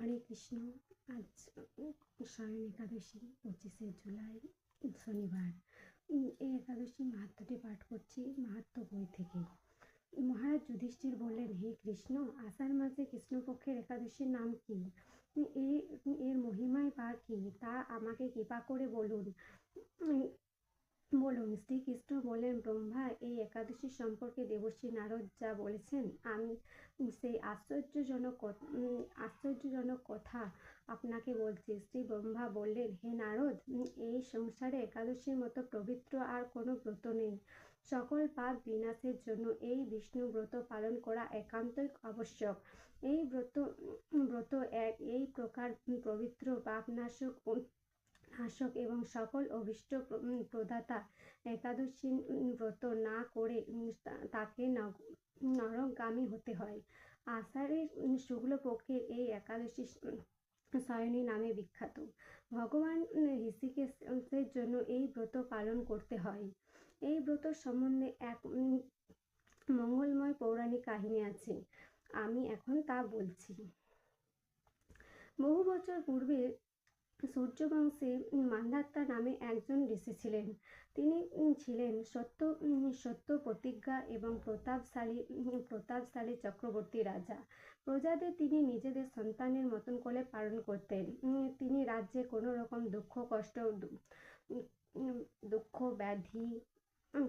হরে কৃষ্ণ। আজ স্বয়ং একাদশী 25শে জুলাই শনিবার। এই একাদশী মাহাত্ম্যটি পাঠ করছি মাহাত্ম্য বই থেকে। মহারাজ যুধিষ্ঠির বললেন, হে কৃষ্ণ, আষাঢ় মাসে কৃষ্ণপক্ষের একাদশীর নাম কি? এর মহিমাই বা কি তা আমাকে কৃপা করে বলুন। শ্রীকৃষ্ণ বললেন, ব্রহ্মা এই একাদশী সম্পর্কে দেবর্ষি নারদ যা বলেছেন আমি সেই আশ্চর্যজনক কথা আপনাকে বলছি। শ্রী ব্রহ্মা বললেন, হে নারদ, এই সংসারে একাদশীর মতো পবিত্র আর কোনো ব্রত নেই। সকল পাপ বিনাশের জন্য এই বিষ্ণু ব্রত পালন করা একান্তই আবশ্যক। এই ব্রত এই প্রকার পবিত্র, পাপনাশক এবং সকল অভীষ্ট প্রদাতা। একাদশী ব্রত না করে তাকে নরকগামী হতে হয়। আষাঢ়ের শুক্লপক্ষের এই একাদশী সায়নী নামে বিখ্যাত। ভগবান ঋষিকেশের জন্য এই ব্রত পালন করতে হয়। এই ব্রত সম্বন্ধে এক মঙ্গলময় পৌরাণিক কাহিনী আছে, আমি এখন তা বলছি। বহু বছর পূর্বে সূর্যবংশে মান্ধাতা নামে একজন ঋষি ছিলেন। তিনি ছিলেন সত্য প্রতিজ্ঞা এবং প্রতাপশালী চক্রবর্তী রাজা। প্রজাদের তিনি নিজেদের সন্তানের মতন করে পালন করতেন। তিনি রাজ্যে কোনো রকম দুঃখ ব্যাধি,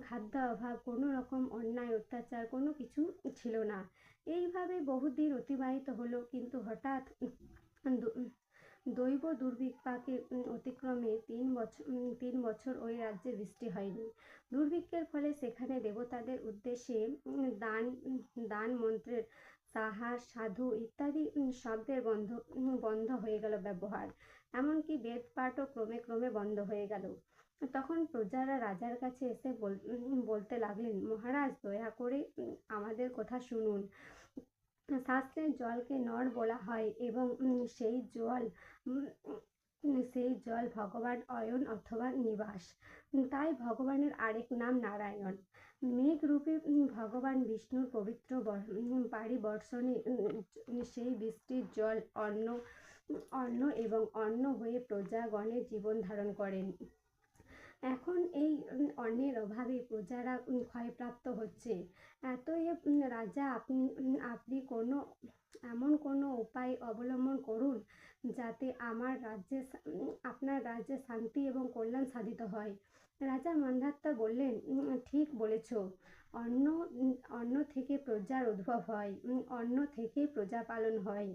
খাদ্য অভাব, কোনো রকম অন্যায় অত্যাচার কোনো কিছু ছিল না। এইভাবে বহুদিন অতিবাহিত হলো, কিন্তু হঠাৎ দৈব দুর্ভিপাকে অতিক্রমে 3 বছর ওই রাজ্যে বৃষ্টি হয়নি। দুর্ভিক্ষের ফলে সেখানে দেবতাদের উদ্দেশ্যে দান মন্ত্রের সাধু ইত্যাদি শব্দের বন্ধ হয়ে গেল ব্যবহার। এমনকি বেদ পাঠও ক্রমে বন্ধ হয়ে গেল। তখন প্রজারা রাজার কাছে এসে বলতে লাগলেন, মহারাজ, দয়া করে আমাদের কথা শুনুন। শাস্ত্রের জলকে নর বলা হয় এবং সেই জল ভগবান অয়ন অথবা নিবাস। তাই ভগবানের আরেক নাম নারায়ণ। মেঘরূপে ভগবান বিষ্ণুর পবিত্র বাড়ি বর্ষণে সেই বৃষ্টির জল অন্ন হয়ে প্রজাগণের জীবন ধারণ করেন। এখন এই অন্নের অভাবে প্রজারা ক্ষয়প্রাপ্ত হচ্ছে। রাজা, আপনি এমন কোনো উপায় অবলম্বন করুন যাতে আপনার রাজ্যে শান্তি এবং কল্যাণ সাধিত হয়। রাজা মান্ধাতা বললেন, ঠিক বলেছ। অন্ন থেকে প্রজার উদ্ভব হয়, অন্ন থেকে প্রজা পালন হয়।